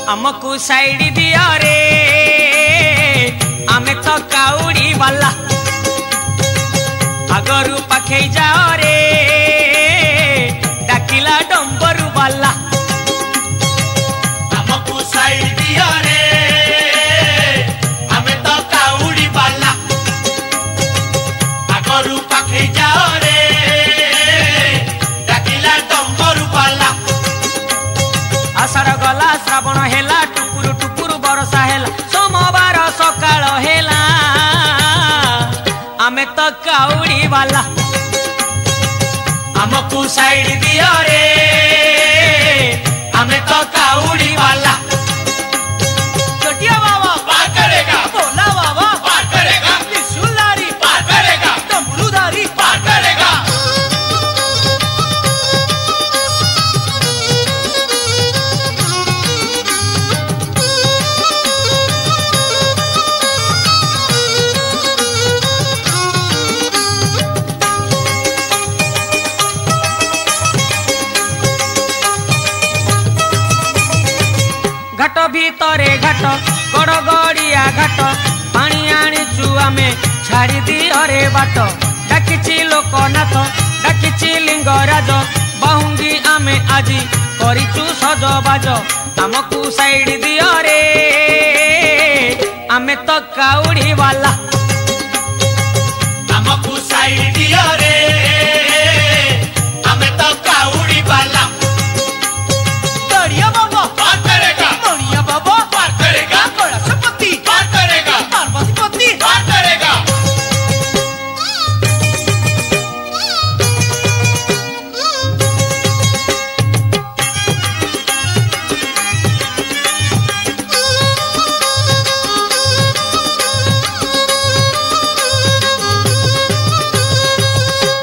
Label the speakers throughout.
Speaker 1: हमको साइड दिया रे आमे तो काउड़ी वाला आगरू पाखे जाओ रे डाकिला डंबरू वाला
Speaker 2: हमको साइड दिया रे आमे तो काउड़ी वाला आगरू पाखे जाओ रे डाकिला डंबरू वाला
Speaker 1: आषाढ़ गला श्रावण हेला टुकुरु टुकुरु बरसा हेला सोमवार सकाळ हेला आमे तो काउड़ी वाला
Speaker 2: हमको साइड दिया रे आमे तो काउड़ी वाला
Speaker 1: चटिया बाबा
Speaker 2: पार करेगा
Speaker 1: भोला बाबा
Speaker 2: पार करेगा
Speaker 1: त्रिशूलधारी
Speaker 2: पार करेगा
Speaker 1: डमरूधारी
Speaker 2: पार करेगा
Speaker 1: घाट भीतरे घाट गड़गड़िया घाट पानी आनीचु आमे छाड़ी दियो रे बाट डाकिची लोकनाथ डाकिची लिंगराज बाहुंगी आमे आजी करिचु सजबाज हमको साइड दियो रे आमे तो काउड़ी वाला
Speaker 2: हमको साइड दिया रे आमे तो काउड़ी वाला
Speaker 1: दरिया बाबा
Speaker 2: पार करेगा
Speaker 1: दरिया बाबा
Speaker 2: पार करेगा
Speaker 1: कैलाशपति
Speaker 2: पार करेगा
Speaker 1: पार्वतीपति
Speaker 2: पार करेगा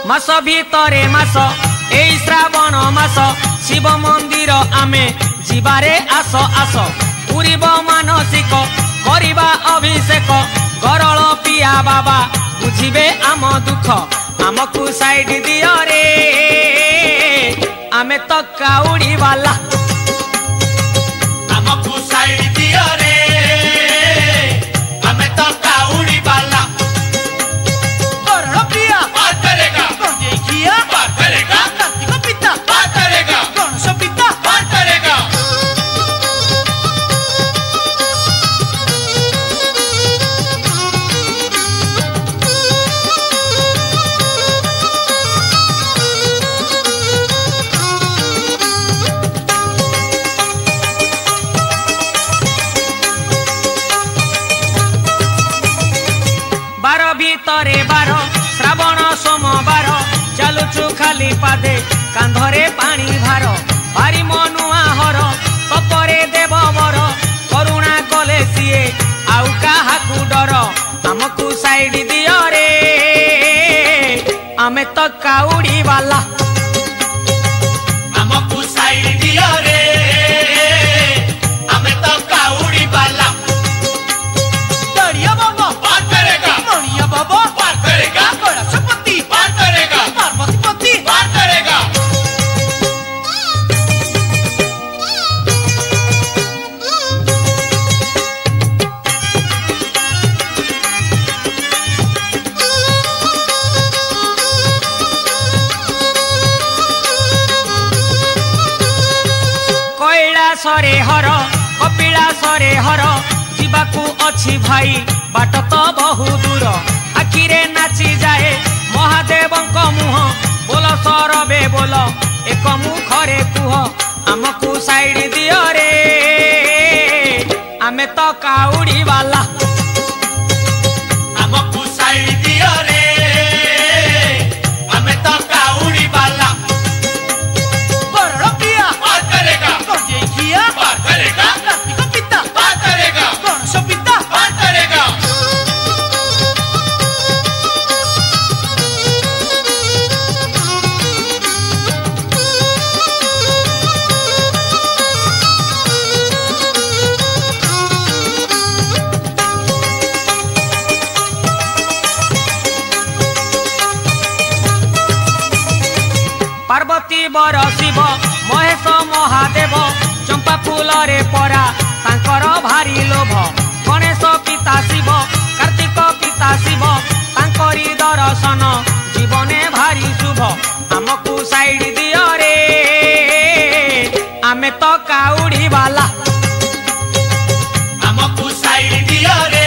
Speaker 1: मास भीतरे मास एई श्रावण मास शिव मंदिर आमे जीवारे आस आस पूरीब मानसिक करिबा अभिषेक गरल पिया बाबा बुझिबे आम दुख हमको साइड दियो रे आमे तो काउड़ी वाला
Speaker 2: हमको साइड दिया रे आमे तो काउड़ी वाला
Speaker 1: गरल पिया
Speaker 2: पार करेगा
Speaker 1: गंजेखिया
Speaker 2: पार करेगा
Speaker 1: कार्तिक पिता
Speaker 2: पार करेगा
Speaker 1: गणेश पिता
Speaker 2: पार करेगा
Speaker 1: बार भीतरे बार श्रावण सोमवार चालुचु खाली पादे कांधरे पानी भार भारी मनुआ हर तपरे देव बर करुणा कले सीए आउ काहाकू डर हमको साइड दियो रे आमे तो काउड़ी वाला
Speaker 2: हमको साइड दिया रे आमे तो काउड़ी वाला
Speaker 1: दरिया बाबा
Speaker 2: पार करेगा
Speaker 1: मणिया बाबा
Speaker 2: पार करेगा
Speaker 1: कैलाशपति
Speaker 2: पार करेगा
Speaker 1: पार्वतीपति
Speaker 2: पार करेगा
Speaker 1: कैलासरे हर कपिलासरे हर जीवाकू अछि भाई बाट तो बहु दूर आखिरे नाची जाए महादेवंक मुह बोल सरबे बोल एक मुखरे कुह हमको साइड दियो रे आमे तो काउड़ी वाला
Speaker 2: हमको साइड दिया रे आमे तो काउड़ी वाला
Speaker 1: गरल पिया
Speaker 2: पार करेगा
Speaker 1: गंजेखिया
Speaker 2: पार करेगा
Speaker 1: कार्तिक पिता
Speaker 2: पार करेगा
Speaker 1: गणेश पिता
Speaker 2: पार करेगा
Speaker 1: पार्वती बर शिव महेश महादेव चंपा फूल रे परा तांकर भारी लोभ गणेश पिता शिव कार्तिक पिता शिव तांकरी दर्शन जीवने भारी शुभ आमको साइड दियो रे आमे तो काउड़ी वाला
Speaker 2: हमको साइड दियो रे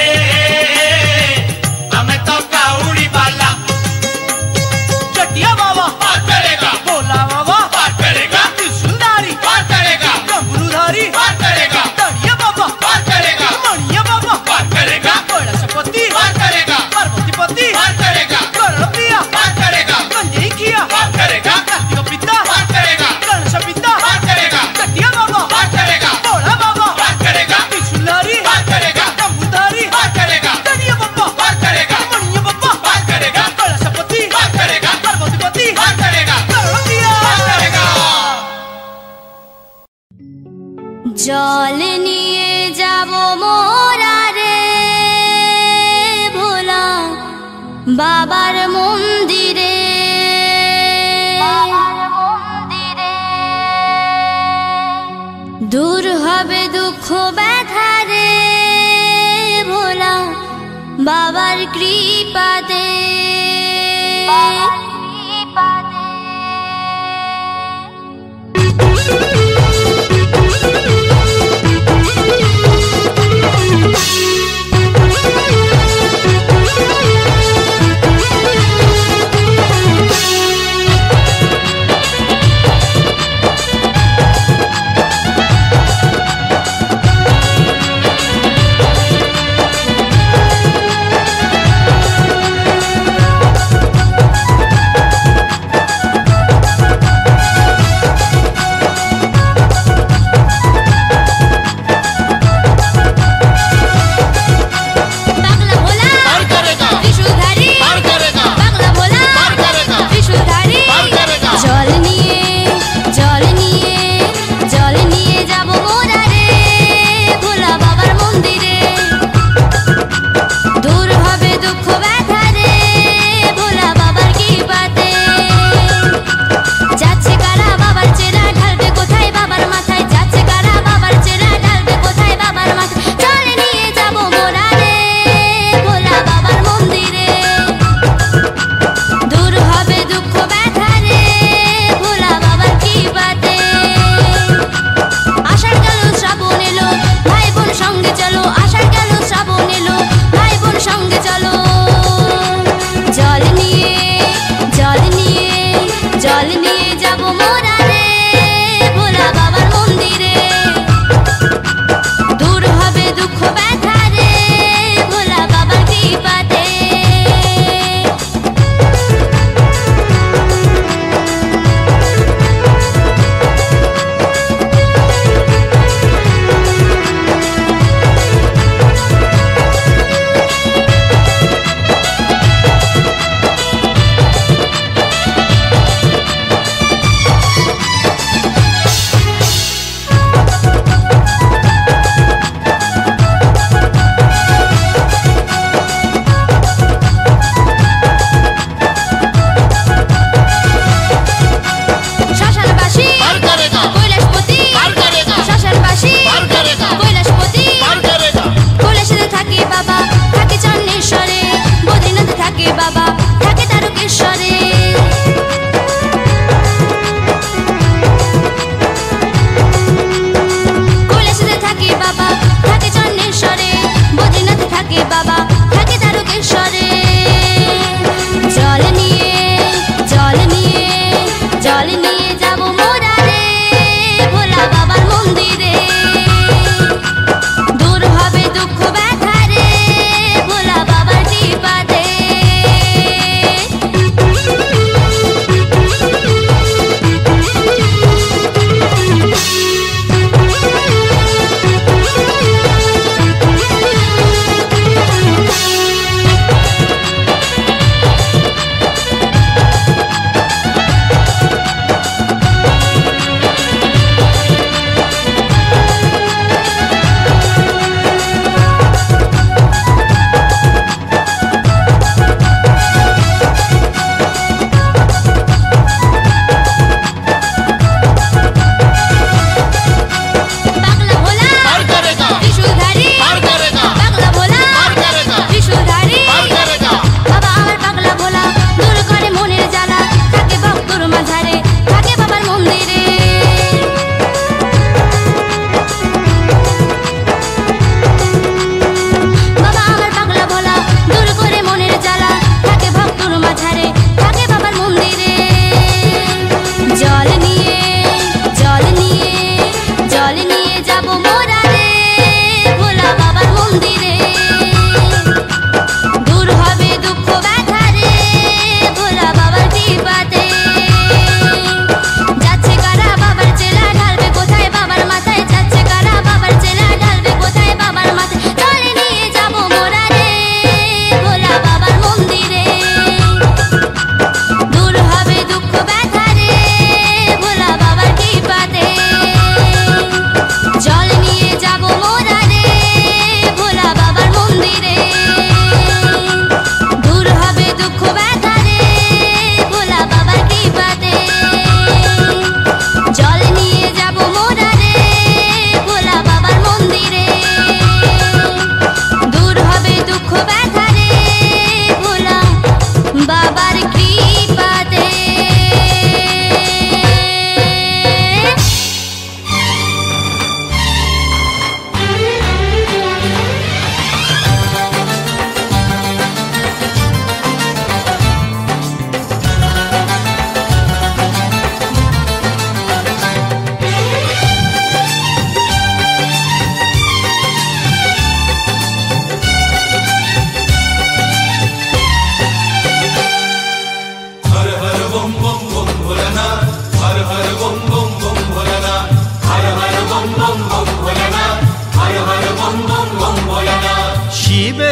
Speaker 2: हमें तो काउड़ी वाला
Speaker 1: चटिया बाबा
Speaker 2: पार करेगा
Speaker 1: भोला बाबा
Speaker 2: पार करेगा
Speaker 1: सुंदरी
Speaker 2: पार करेगा
Speaker 1: डमरूधारी
Speaker 2: पार करेगा
Speaker 1: तड़िया बाबा
Speaker 2: पार करेगा
Speaker 1: मणिया बाबा
Speaker 2: पार करेगा
Speaker 1: कैलाशपति
Speaker 2: पार करेगा
Speaker 1: पार्वतीपति
Speaker 2: पार करेगा
Speaker 1: गणप्रिया
Speaker 2: पार करेगा
Speaker 1: गंजई किया
Speaker 2: पार करेगा
Speaker 1: कार्तिक पिता
Speaker 2: पार करेगा
Speaker 1: गणेश पिता
Speaker 2: पार करेगा
Speaker 1: चटिया बाबा
Speaker 2: पार करेगा
Speaker 1: भोला बाबा
Speaker 2: पार करेगा
Speaker 1: सुंदरी
Speaker 2: पार करेगा
Speaker 1: डमरूधारी
Speaker 2: पार करेगा
Speaker 1: तड़िया बाबा
Speaker 2: पार करेगा
Speaker 1: मणिया बाबा
Speaker 2: पार करेगा
Speaker 1: कैलाशपति
Speaker 2: पार करेगा
Speaker 1: पार्वतीपति
Speaker 2: पार करेगा
Speaker 1: गणप्रिया
Speaker 2: पार करेगा
Speaker 3: জল নিয়ে যাব মোরা রে ভোলা বাবার মন্দিরে দূর হবে দুঃখ ব্যথা রে ভোলা বাবার কৃপাতে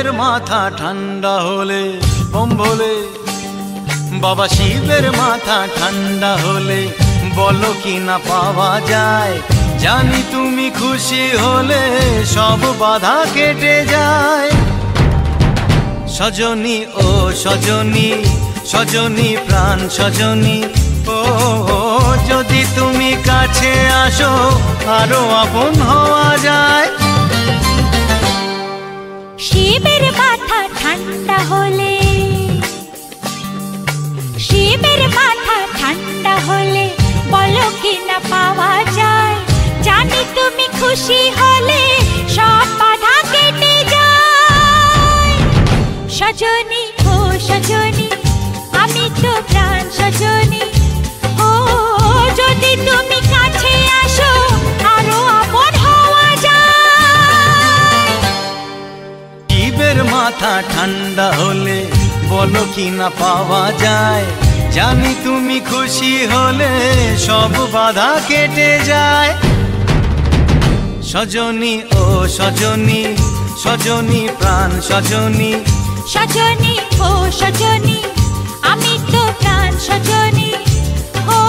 Speaker 4: শিবের মাথা ঠান্ডা হলে বোম ভোলে, বাবা শিবের মাথা ঠান্ডা হলে বলো কি না পাওয়া যায়। জানি তুমি খুশি হলে সব বাধা কেটে যায়। সজনী ও সজনী, সজনী প্রাণ সজনী, ও যদি তুমি কাছে আসো আরো আপন হওয়া যায়।
Speaker 3: শিবের মাথা ঠান্ডা হলে, শিবের মাথা ঠান্ডা হলে বলো কি না পাওয়া যায়। জানি তুমি খুশি হলে সব বাধা কেটে যায়। সজনী ও সজনী, আমি তো প্রাণ সজনী, ও যদি তুমি কাছে আসো আরো আপন হওয়া যায়।
Speaker 4: শিবের মাথা ঠান্ডা হলে বলো কি না পাওয়া যায়। জানি তুমি খুশি হলে সব বাধা কেটে যায়। সজনী ও সজনী, সজনী প্রাণ সজনী,
Speaker 3: সজনী ও সজনী, আমি তো প্রাণ সজনী, ও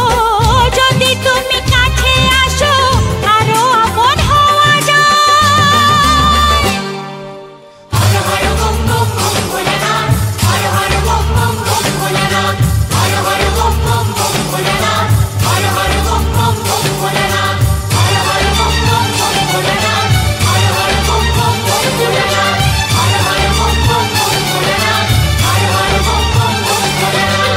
Speaker 3: যদি তুমি কাছে আসো আরো আপন হওয়া যায়। হর হর বম বম বম ভোলেনাথ, হর হর বম বম বম ভোলেনাথ, হর হর বম বম বম ভোলেনাথ, হর হর বম বম বম ভোলেনাথ, হর হর বম বম বম ভোলেনাথ, হর হর বম বম বম ভোলেনাথ, হর হর বম বম বম ভোলেনাথ, হর হর বম বম বম ভোলেনাথ।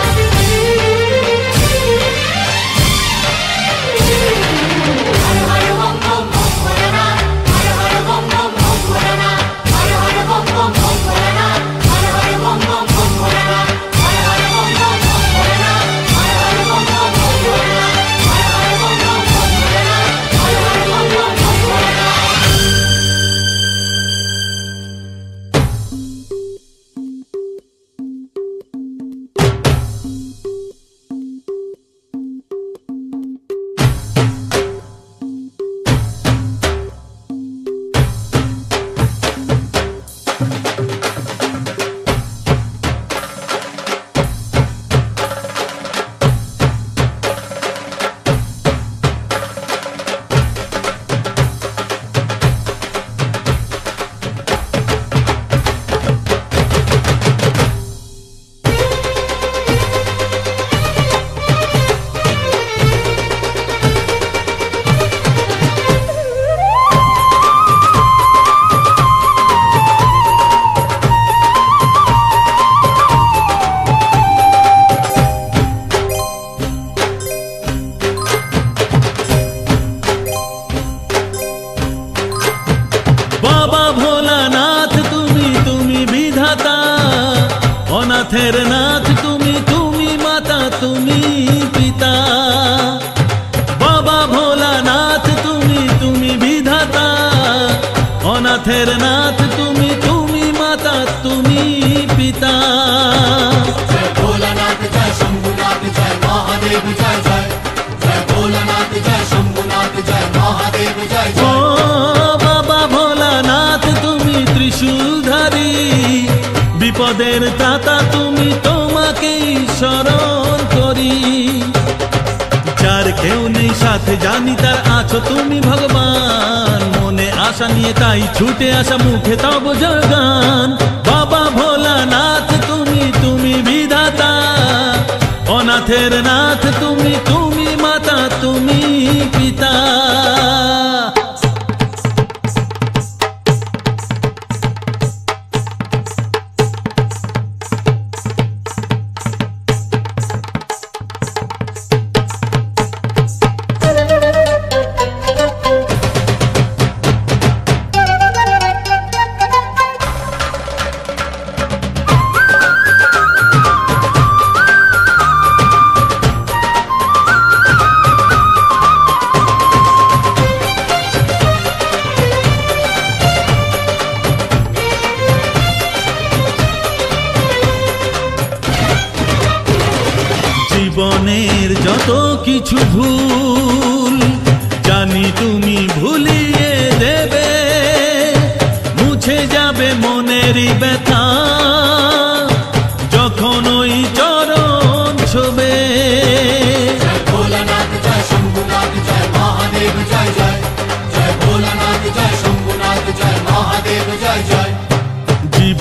Speaker 5: অনাথের নাথ তুমি, তুমি মাতা তুমি পিতা। বাবা ভোলানাথ তুমি, তুমি বিধাতা। অনাথের নাথ তুমি, তুমি মাতা তুমি পিতা।
Speaker 2: জয় ভোলানাথ, জয় শম্ভুনাথ, জয় মহাদেব, জয় জয়। জয় ভোলানাথ, জয় শম্ভুনাথ, জয় মহাদেব, জয়
Speaker 5: ও
Speaker 2: জয়।
Speaker 5: বাবা ভোলানাথ তুমি ত্রিশূলধারী, বিপদের দাতা তুমি, তোমাকেই শরণ করি। যার কেউ নেই সাথে জানি তার আছো তুমি ভগবান। মনে আশা নিয়ে তাই ছুটে আসা মুখে তব জয়গান। বাবা ভোলানাথ তুমি, তুমি বিধাতা। অনাথের নাথ তুমি, তুমি মাতা তুমি পিতা। জীবনের যত কিছু ভুল জানি তুমি ভুলিয়ে দেবে, মুছে যাবে মনেরই ব্যথা।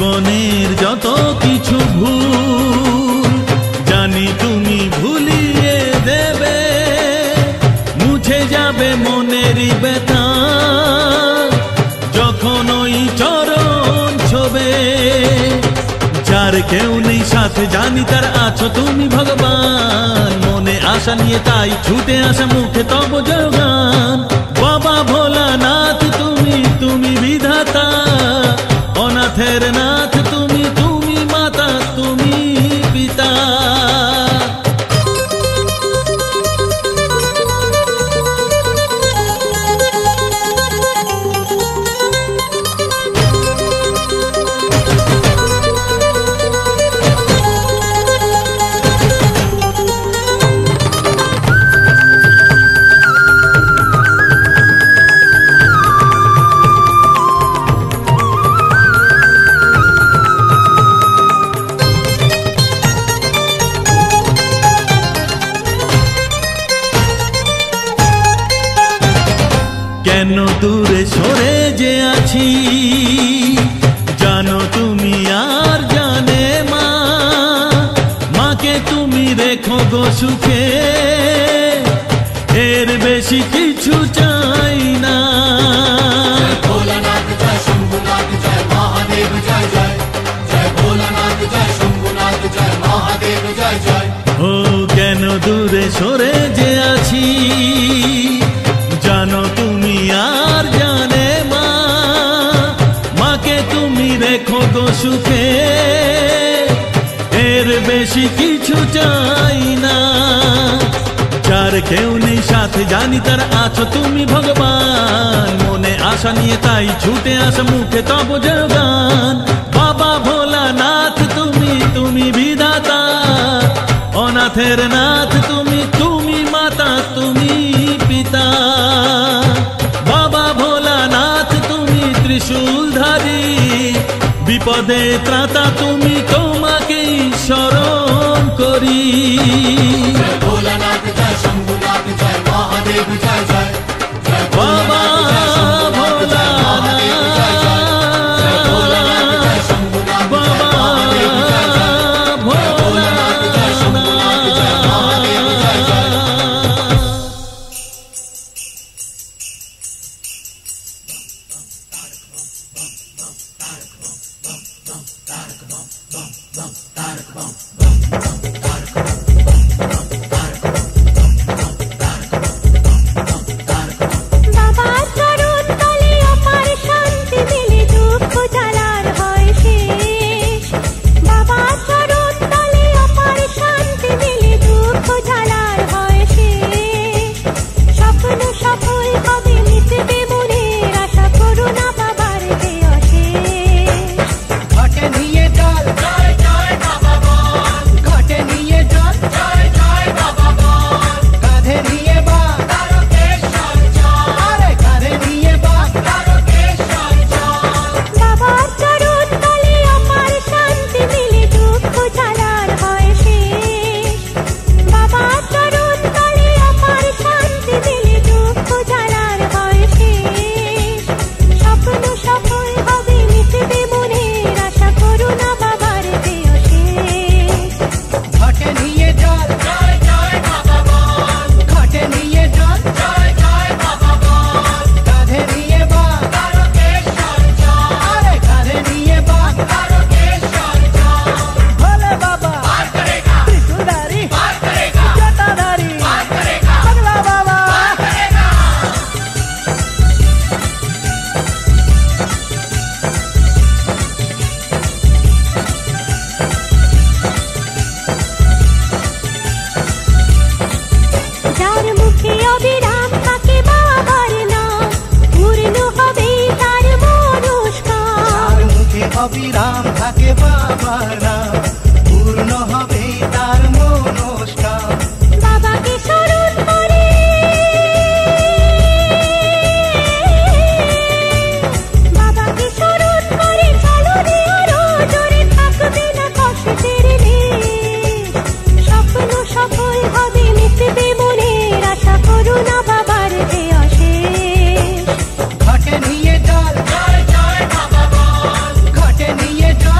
Speaker 5: জীবনের যত কিছু ভুল জানি তুমি ভুলিয়ে দেবে, মুছে যাবে মনেরই ব্যথা যখন ওই চরণ ছোবে। যার কেউ নেই সাথে জানি তার আছো তুমি ভগবান, মনে আশা নিয়ে তাই ছুটে আসা মুখে তব জয়গান। বাবা ভোলানাথ তুমি, তুমি বিধাতা, অনাথের নাথ তুমি, তুমি মাতা, তুমি পিতা। কেন দূরে সরে যে আছি জানো তুমি আর জানে মা, মাকে তুমি রেখো গো সুখে, এর বেশি কিছু চাই না।
Speaker 2: ভোলানাথ জয় শম্ভুনাথ জয় মহাদেব জয় জয়, জয় ভোলানাথ জয় শম্ভুনাথ জয় মহাদেব জয় জয়।
Speaker 5: ও কেন দূরে সরে যে আছি জানো তুমি আর জানে মা, মাকে তুমি রেখো গো সুখে, এর বেশি কিছু চাই না। যার কেউ নেই সাথে জানি তার আছো তুমি ভগবান, মনে আশা নিয়ে তাই ছুটে আসা মুখে তব জয়গান। বাবা ভোলানাথ তুমি, তুমি বিধাতা, অনাথের নাথ তুমি, তুমি মাতা, তুমি পিতা। বাবা ভোলানাথ তুমি ত্রিশূলধারী, বিপদে ত্রাতা তুমি, তোমাকেই শরণ করি।
Speaker 2: জয় ভোলানাথ জয় শম্ভুনাথ জয় মহাদেব জয় জয়, জয়
Speaker 5: বাবা
Speaker 2: ভোলানাথ জয় ভোলানাথ জয় শম্ভুনাথ জয় মহাদেব জয় জয়, ভোলানাথ জয় শম্ভুনাথ জয় মহাদেব জয় জয়।
Speaker 3: বাবার চরণ তলে অপার শান্তি মিলে দুঃখ জ্বালার হয় শেষ। বাবার চরণ তলে অপার শান্তি মিলে দুঃখ জ্বালার হয় শেষ। স্বপ্ন সফল হবে মিটবে মনের আশা, করুণা বাবার যে অশেষ।
Speaker 1: ঘটে নিয়ে জল
Speaker 2: জয় জয় বাবা বল,
Speaker 1: ঘটে নিয়ে জল
Speaker 2: জয় জয় বাবা বল,
Speaker 1: কাঁধে নিয়ে বা
Speaker 2: তারকেশ্বর চল,
Speaker 1: আরে কাঁধে নিয়ে বা
Speaker 2: তারকেশ্বর চল।
Speaker 3: বাবার চরণ তলে অপার শান্তি মিলে দুঃখ জ্বালার হয় শেষ। বাবার চরণ তলে অপার শান্তি মিলে দুঃখ জ্বালার হয় শেষ। স্বপ্ন সফল হবে মিটবে মনের আশা, করুণা বাবার যে অশেষ।
Speaker 1: ঘটে নিয়ে জল
Speaker 2: জয় জয় বাবা বল,
Speaker 1: ঘটে নিয়ে জল
Speaker 2: জয় জয় বাবা বল,
Speaker 1: কাঁধে নিয়ে বা
Speaker 2: তারকেশ্বর চল,
Speaker 1: আরে কাঁধে নিয়ে বা
Speaker 2: তারকেশ্বর চল।
Speaker 1: ভোলে বাবা
Speaker 2: पार करेगा,
Speaker 1: ত্রিশূলধারী
Speaker 2: पार करेगा,
Speaker 1: জটাধারী
Speaker 2: पार करेगा,
Speaker 1: পাগলা বাবা।
Speaker 2: पार करेगा।
Speaker 3: যার মুখে অবিরাম থাকে বাবার নাম, পূর্ণ হবে তার মনস্কার।
Speaker 1: তার মুখে অবিরাম থাকে বাবার নাম, পূর্ণ হবে তার মনস্কার।
Speaker 3: বাবাকে স্মরণ করে বাবাকে স্মরণ করে চলো রে আরো জোরে, থাকবে না কষ্টের লেশ। স্বপ্ন সফল হবে মিটবে মনের আশা, করুণা বাবার যে অশেষ।
Speaker 1: ঘটে নিয়ে জল
Speaker 2: জয় জয় বাবা বল,
Speaker 1: ঘটে নিয়ে জল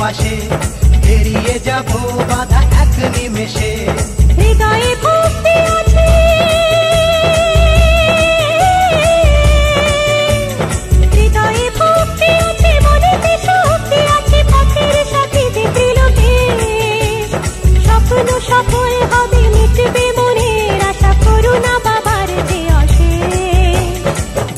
Speaker 6: পাশে, এড়িয়ে যাব বাধা এক নিমেষে।
Speaker 3: হৃদয়ে ভক্তি আছে, হৃদয়ে ভক্তি আছে, মনেতে শক্তি আছে, পথের সাথীতে ত্রিলোকে স্বপ্ন সফল হবে, মিটবে মনের আশা, করুণা বাবার যে অশেষ।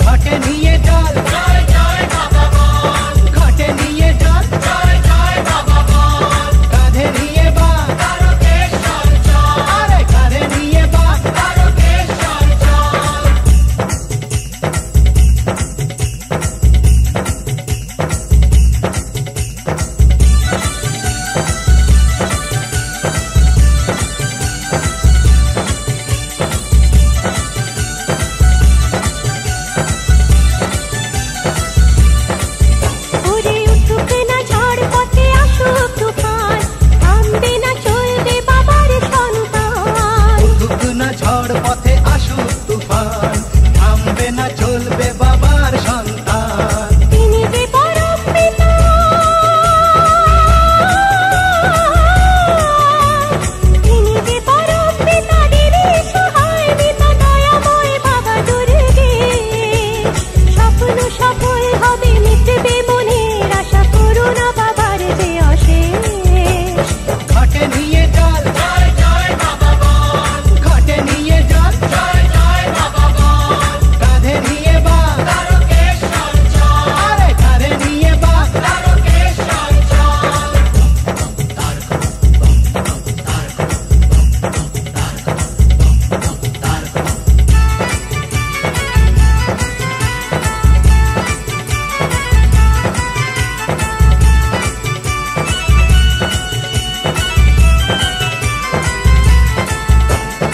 Speaker 6: ঘটে নিয়ে জল জয় জয় বাবা বল, ঘটে নিয়ে জল জয় জয় বাবা বল, কাঁধে নিয়ে বা তারকেশ্বর চল, আরে কাঁধে নিয়ে বা তারকেশ্বর চল।
Speaker 3: উড়ে উঠুক না ঝড়, পথে আসুক তুফান, থামবে না চলবে বাবার সন্তান।
Speaker 6: উঠুক না ঝড়, পথে আসুক তুফান, থামবে না চলবে বাবার সন্তান।
Speaker 3: তিনি যে পরম পিতা, তিনি যে পরম পিতা, দিনে সহায় পিতা, দয়াময় বাবা দুর্গেশ। স্বপ্ন সফল হবে, মিটবে মনের আশা, করুণা বাবার যে অশেষ।
Speaker 6: ঘটে নিয়ে জল জয় জয় বাবা বল, ঘটে নিয়ে জল জয় জয় বাবা বল, কাঁধে নিয়ে বা তারকেশ্বর চল, আরে কাঁধে নিয়ে বা তারকেশ্বর চল।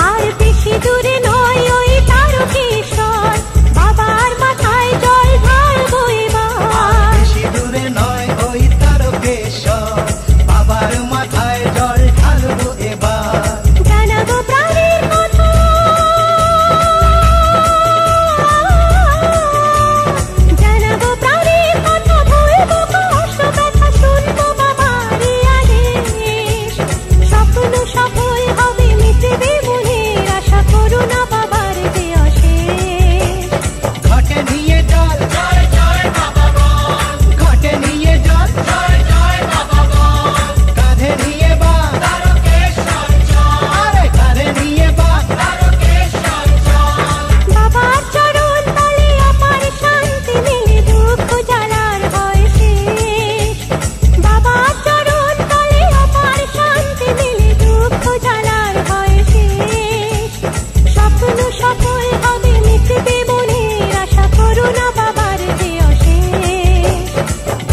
Speaker 3: আর বেশি দূরে নয় ওই তারকেশ্বর, বাবার মাথায় জল ঢালবো এবার।
Speaker 6: বেশি দূরে নয় ওই তারকেশ্বর, বাবার মাথায় জল ঢালবো এবার।
Speaker 3: জানাবো প্রাণের কথা, জানাবো প্রাণের কথা, ভুলবো কষ্ট ব্যথা, শুনবো বাবার আদেশ। স্বপ্ন সফল হবে, মিটবে মনের আশা, করুণা বাবার যে অশেষ।
Speaker 6: ঘটে নিয়ে জল জয় জয় বাবা বল, ঘটে নিয়ে জল জয় জয় বাবা বল, কাঁধে নিয়ে বা তারকেশ্বর চল, আরে কাঁধে নিয়ে বা তারকেশ্বর চল।
Speaker 3: বাবার চরণ তলে অপার শান্তি মিলে, দুঃখ জ্বালার হয় শেষ। বাবার চরণ তলে অপার শান্তি মিলে, দুঃখ জ্বালার হয় শেষ। স্বপ্ন সফল হবে, মিটবে মনের আশা, করুণা বাবার যে অশেষ।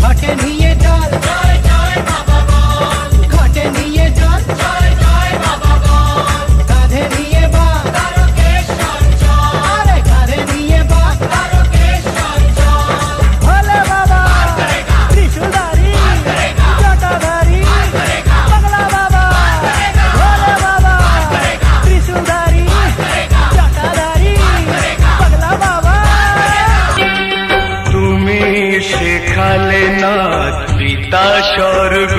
Speaker 6: ঘটে নিয়ে জল জয় জয় বাবা বল, ঘটে নিয়ে জল জয় জয় বাবা বল, কাঁধে নিয়ে বা তারকেশ্বর চল, আরে কাঁধে নিয়ে বা তারকেশ্বর চল। ভোলে বাবা ত্রিশূলধারী, জটাধারী, পাগলা বাবা, ভোলে বাবা ত্রিশূলধারী, জটাধারী, পাগলা বাবা।
Speaker 7: তুমি শেখালে না পিতা স্বর্গ,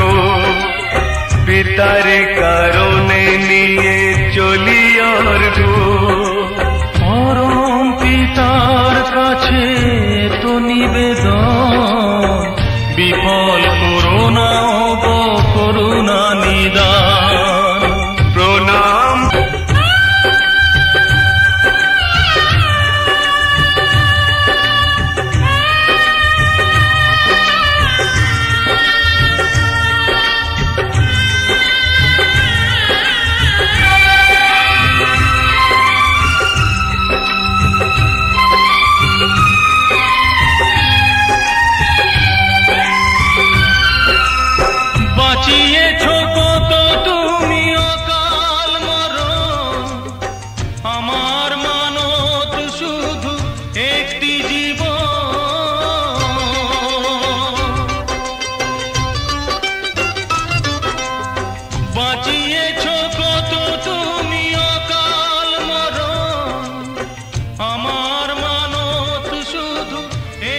Speaker 7: পিতার কারণে নিয়ে চলি অর্ঘ। পরম পিতার কাছে তো নিবেদন, বিফল করুণা করুণা নিদান। প্রণাম। বাঁচিয়েছ কত তুমি অকাল মরণ, আমার মানত শুধু একটি জীবন। বাঁচিয়েছ কত তুমি অকাল মরণ, আমার মানত শুধু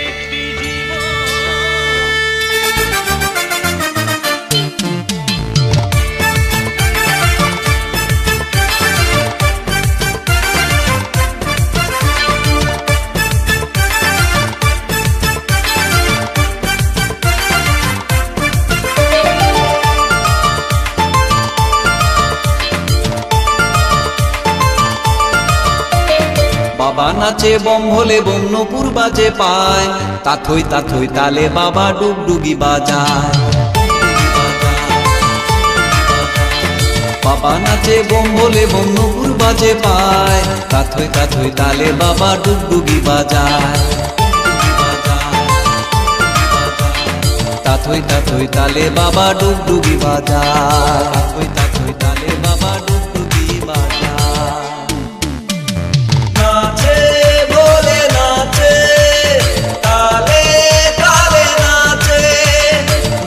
Speaker 7: একটি জীবন।
Speaker 8: বাবা নাচে বম ভোলে বন্যপুর বাজে পায়, তাথই তাথই তালে বাবা ডুগডুগি বাজায়। বাবা নাচে বম ভোলে বন্যপুর বাজে পায়, তাথই তাথই তালে বাবা ডুগডুগি বাজায়। তাথই তাথই তালে বাবা ডুগডুগি বাজায়, তাথই তাথই তালে বাবা ডুগডুগি বাজায়। নাচে বলে নাচে তালে তালে নাচে,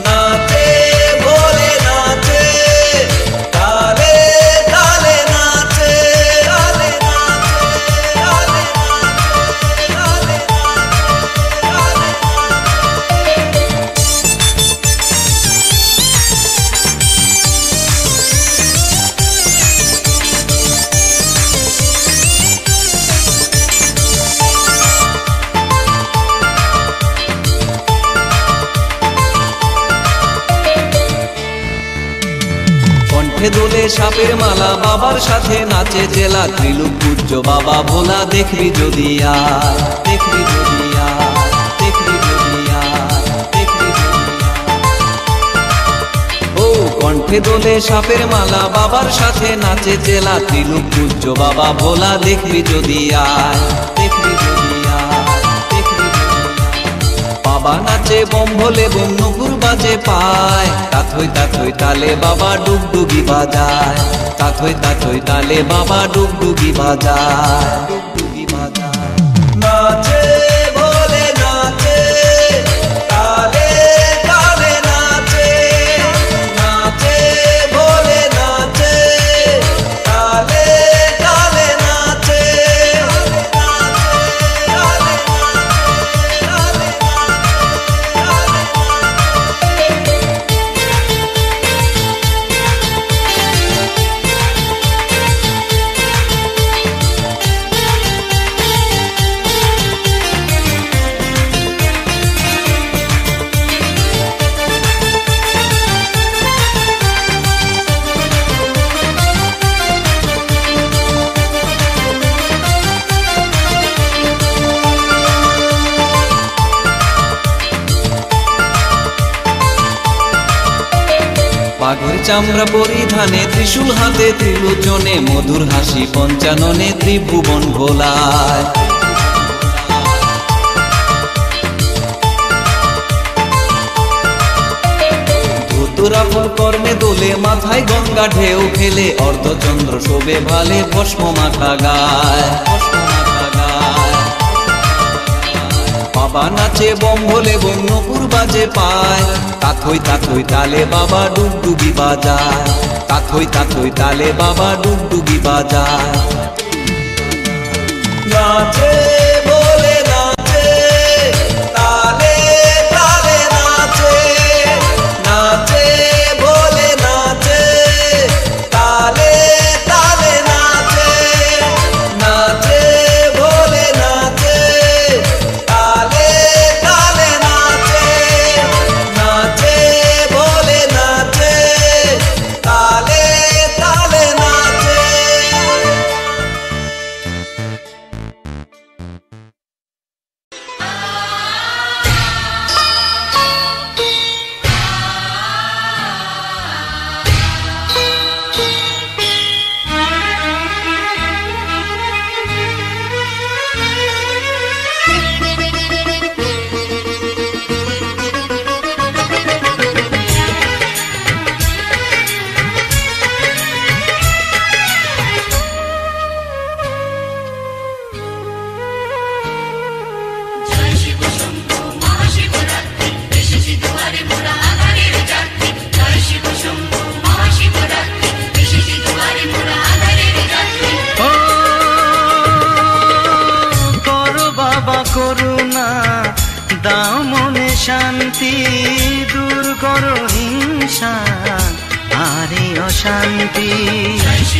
Speaker 8: নাচে বলে নাচে তালে তালে নাচে, তালে নাচে তালে নাচে তালে কণ্ঠে দোলে সাপের মালা বাবার সাথে নাচে জেলা, ত্রিলোক পূজ্য বাবা ভোলা দেখবি যদি আয়, দেখবি যদি আয়, দেখবি যদি আয়, দেখবি যদি আয়। ও কণ্ঠে দোলে সাপের মালা বাবার সাথে নাচে জেলা, ত্রিলোক পূজ্য বাবা ভোলা দেখবি যদি আয়, দেখবি যদি আয়, দেখবি যদি আয়। বাবা নাচে বম ভোলে বন্যপুর বাজে পায়, তাথই তাথই তালে বাবা ডুগডুগি বাজায়, তাথই তাথই তালে বাবা ডুগডুগি বাজায়, ডুগডুগি বাজায়। নাচে বলে নাচে তালে তালে নাচে, নাচে বলে নাচে তালে তালে নাচে, তালে তালে বাঘের চামড়া পরিধানে ত্রিশূল হাতে ত্রিলোচনে, মধুর হাসি পঞ্চাননে ত্রিভুবন ভোলায়। ধুতুরা ফুল কর্মে দোলে মাথায় গঙ্গা ঢেউ খেলে, অর্ধচন্দ্র শোভে ভালে ভস্ম মাখা গায়, ভস্ম মাখা গায়। বাবা নাচে বম ভোলে বন্যপুর বাজে পায়, তাথই তাথই তালে বাবা ডুগডুগি বাজায়, তাথই তাথই তালে বাবা ডুগডুগি বাজায়। নাচে বলে নাচে তালে তালে নাচে, নাচে বলে নাচে তালে তালে নাচে, নাচে বলে নাচে তালে তালে নাচে, নাচে বলে নাচে তালে তালে নাচে।
Speaker 4: দাও মনে শান্তি, দূর করো হিংসা আর এই অশান্তি।
Speaker 3: শান্তি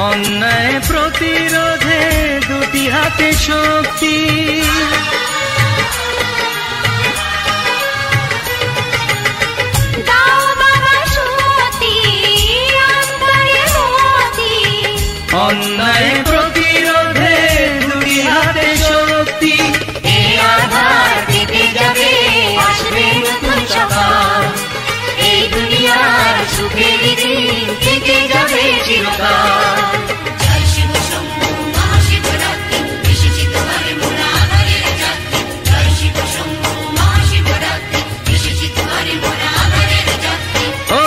Speaker 7: অন্যায় প্রতিরোধে দুটি হাতে শক্তি,
Speaker 3: দাও বাবা সুমতি অন্তরে মতি,
Speaker 7: অন্যায় প্রতিরোধে দুটি হাতে শক্তি।
Speaker 3: এই আধার কেটে যাবে, আসবে নতুন সকাল, এই দুনিয়ার সুখের দিন থেকে যাবে চিরকাল। জয় শিব শম্ভু মহাশিবরাত্রি, এসেছি তোমার মোরা আধারের যাত্রী। জয় শিব শম্ভু মহাশিবরাত্রি, এসেছি তোমার মোরা আধারের যাত্রী।
Speaker 7: ও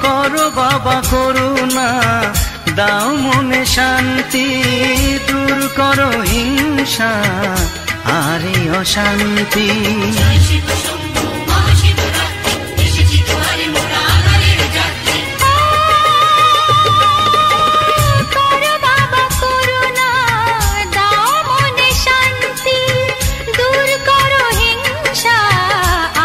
Speaker 7: করো বাবা করুণা, দাও মনে শান্তি, দূর করো হিংসা আর এই অশান্তি।
Speaker 3: জয় শিব শম্ভু মহাশিবরাত্রি, এসেছি তোমার মোরা আধারের যাত্রী। করো বাবা করুণা, দাও মনে শান্তি, দূর করো হিংসা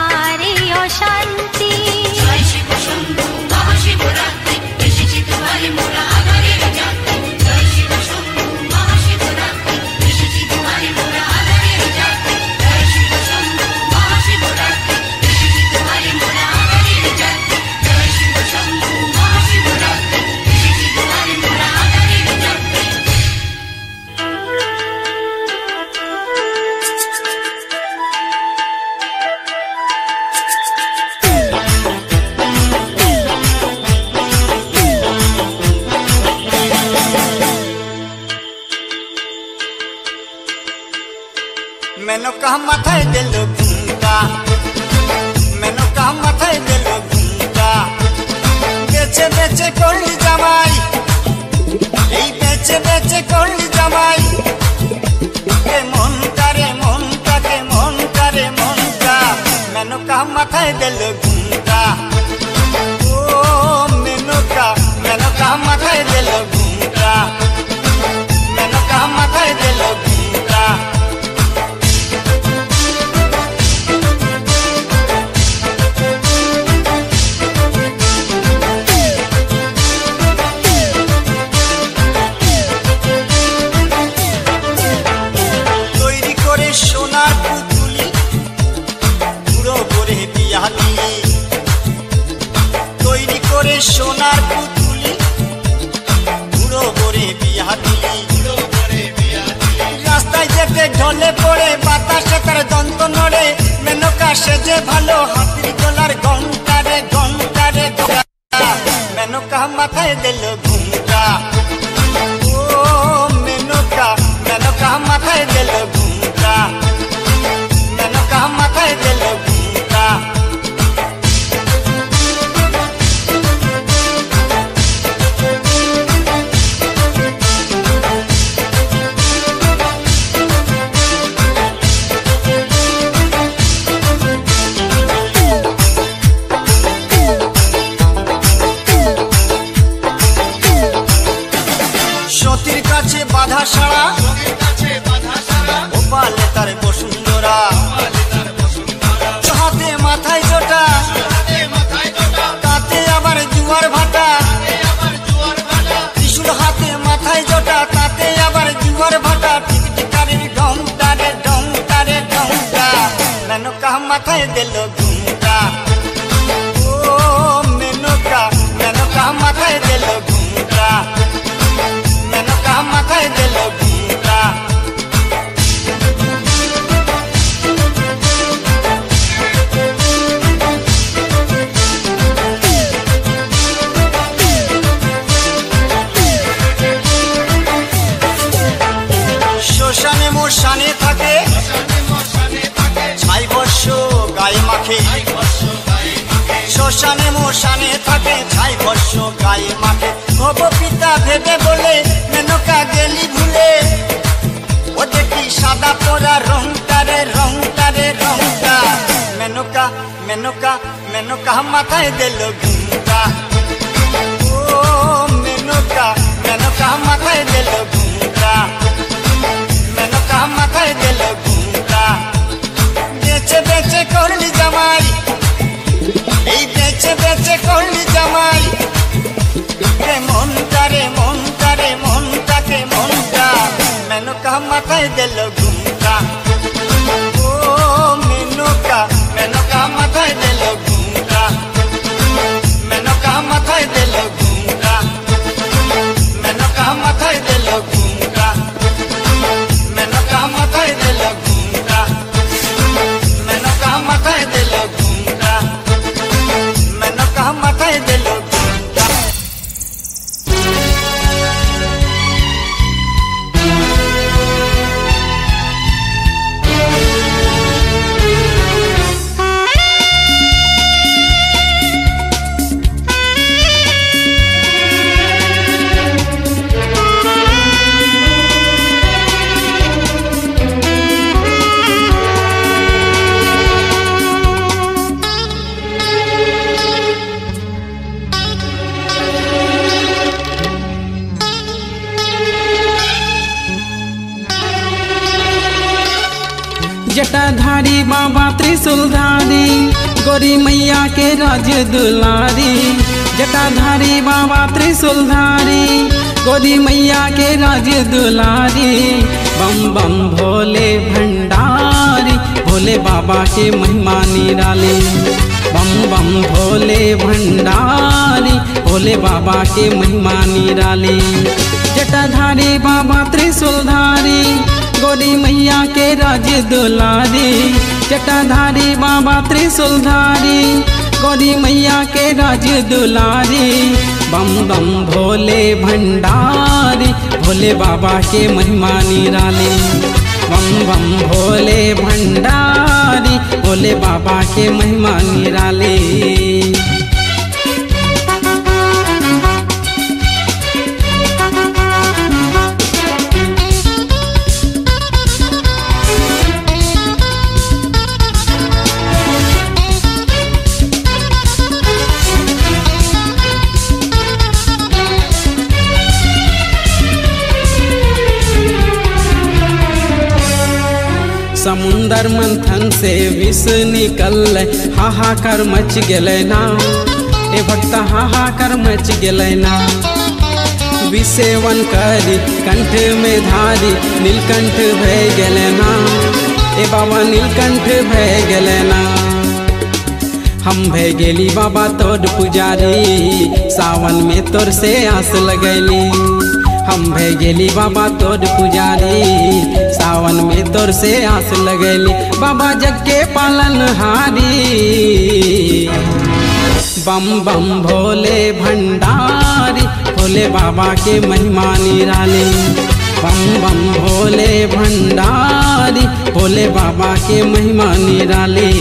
Speaker 3: আর এই অশান্তি। জয় শিব শম্ভু মহাশিবরাত্রি, এসেছি তোমার মোরা আধারের যাত্রী। জয় শিব শম্ভু মহাশিবরাত্রি, এসেছি তোমার মোরা আধারের যাত্রী। জয় শিব শম্ভু মহাশিবরাত্রি, এসেছি তোমার মোরা আধারের যাত্রী। জয় শিব শম্ভু মহাশিবরাত্রি, এসেছি তোমার মোরা আধারের যাত্রী।
Speaker 4: মেনকা মাথায় দিল ঘুমটা, মেনকা মাথায় দিল ঘুমটা, বেচে বেচে করলি জামাই, এই বেচে বেচে করলি জামাই। কে মনটা রে মনটা, কে মনটা রে মনটা, মেনকা মাথায় দিল ঘুমটা। ও মেনকা, মেনকা মাথায় দিল ঘুমটা, মেনকা মাথায় দিল ঘুমটা। তৈরি করে সোনার পুতুলি, পুরো করে বিয়া দিলি। তৈরি করে সোনার পুতুলি, পুরো করে বিয়া দিলি। রাস্তায় যেতে ঢলে পড়ে, বাতাসে তার দন্ত নড়ে, মেনকা সেজে ভালো হাতির গলার ঘন্টা রে ঘন্টা রে ঘন্টা। মেনকা মাথায় দিল ঘুমটা। ও মেনকা, মেনকা মাথায় দিল ঘুমটা, মেনকা মাথায় দিল ঘুমটা। সতীর কাছে বাধা সারা, ওপালে তার বসুন্ধরা। হাতে মাথায় জোটা, তাতে আবার জুয়ার ভাটা। ত্রিশূল হাতে মাথায় জোটা, তাতে আবার জুয়ার ভাটা। টিকটিকারির ঘন্টা রে ঘন্টা রে ঘন্টা, মেনকা মাথায় দিল ঘুমটা। ও মেনকা, মেনকা মাথায় দিল ঘুমটা, মেনকা মাথায় দিল ঘুমটা। শ্মশানে মশানে থাকে, ছাই বর্ষ গায়ে মাখে। শ্মশানে মশানে থাকে, ছাই বর্ষ গায়ে মাখে। ভব পিতা ভেবে বলে, মেনকা গেলি ভুলে। ও দেখি সাদা পরা রংটা রে রংটা রে রংটা। মেনকা, মেনকা, মেনকা মাথায় দিল ঘুমটা। ও মেনকা, মেনকা মাথায় দিল ঘুমটা, মেনকা মাথায় দিল ঘুমটা। বেচে বেচে করলি জামাই, এই বেচে বেচে করলি জামাই।
Speaker 9: मेनका माथाय दिल घुमका ओ मेनका माथाय दिल घुमका मेनका माथाय दिल घुमका मेनका माथाय दिल घुमका मेनका माथाय दिल घुमका मेनका माथाय दिल घुमका मेनका माथाय दिल घुमका
Speaker 10: जटाधारी बाबा त्रिशूलधारी गोरी मैया के राज दुलारी जटाधारी बाबा त्रिशूलधारी गोरी मैया के राज दुलारी बम बम भोले भंडारी भोले बाबा के महिमा निराली बम बम भोले भंडारी भोले बाबा के महिमा निराली जटाधारी बाबा त्रिशूलधारी गोरी मैया के राज दुलारी जटाधारी बाबा त्रिशूलधारी गोरी मैया के राज दुलारी बम बम भोले भंडारी भोले बाबा के महिमा निराली बम बम भोले भंडारी भोले बाबा के महिमा निराली समुंदर मंथन से विष निकल हाहाकार मच गेलै ना ए भक्ता हाहाकार मच गेलै ना विषेवन करी कंठ में धारी नीलकंठ भय गेलै ना ए बाबा नीलकंठ भय गेलै ना हम भय गेली बाबा तोर पुजारी सावन में तोर से आस लगैली हम भय गेली बाबा तोर पुजारी सावन में तोर से आस लगैली बाबा जग के पालनहारी बम बम भोले भंडारी भोले बाबा के महिमा निराली बम बम भोले भंडारी भोले बाबा के महिमा निराली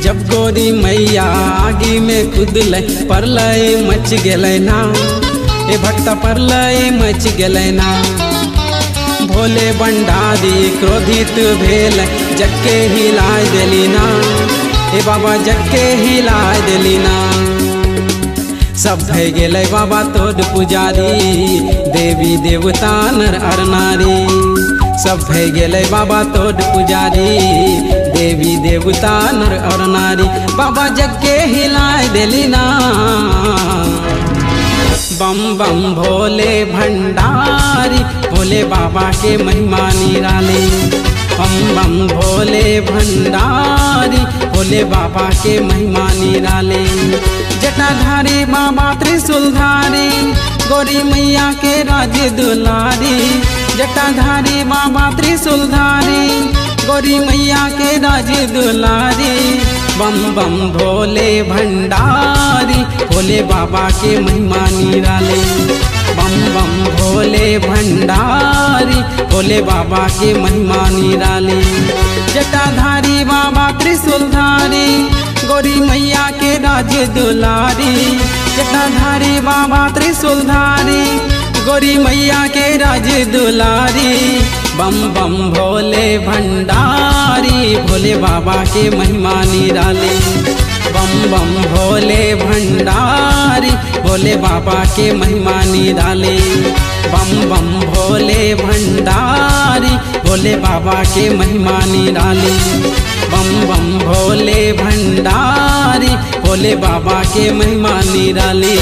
Speaker 10: जब गोरी मैया आगी में कूदलै प्रलय मच गेलै ना ए भक्ता प्रलय मच गेलै ना भोले भंडारी क्रोधित भेल जग के हिलाय देली ना ए बाबा जग के हिलाय देली ना सब भय गेलै बाबा तोर पुजारी देवी देवता नर अर नारी सब भय गेलै बाबा तोर पुजारी देवी देवता नर और नारी बाबा जग के हिलाय देली ना बम बम भोले भंडारी भोले बाबा के महिमा निराली बम बम भोले भंडारी भोले बाबा के महिमा निराली जटाधारी बाबा त्रिशूलधारी गोरी मैया के राज दुलारी जटाधारी बाबा त्रिशूलधारी गोरी मैया के राज दुलारी बम बम भोले भंडारी भोले बाबा के महिमा निराली बम बम भोले भंडारी भोले बाबा के महिमा निराली जटाधारी बाबा त्रिशूलधारी गोरी मैया के राज दुलारी जटाधारी बाबा त्रिशूलधारी गोरी मैया के राज दुलारी बम बम भोले भंडारी भोले बाबा के महिमा निराली। बम बम भोले भंडारी भोले बाबा के महिमा निराली। बम बम भोले भंडारी भोले बाबा के महिमा निराली। बम बम भोले भंडारी भोले बाबा के महिमा निराली।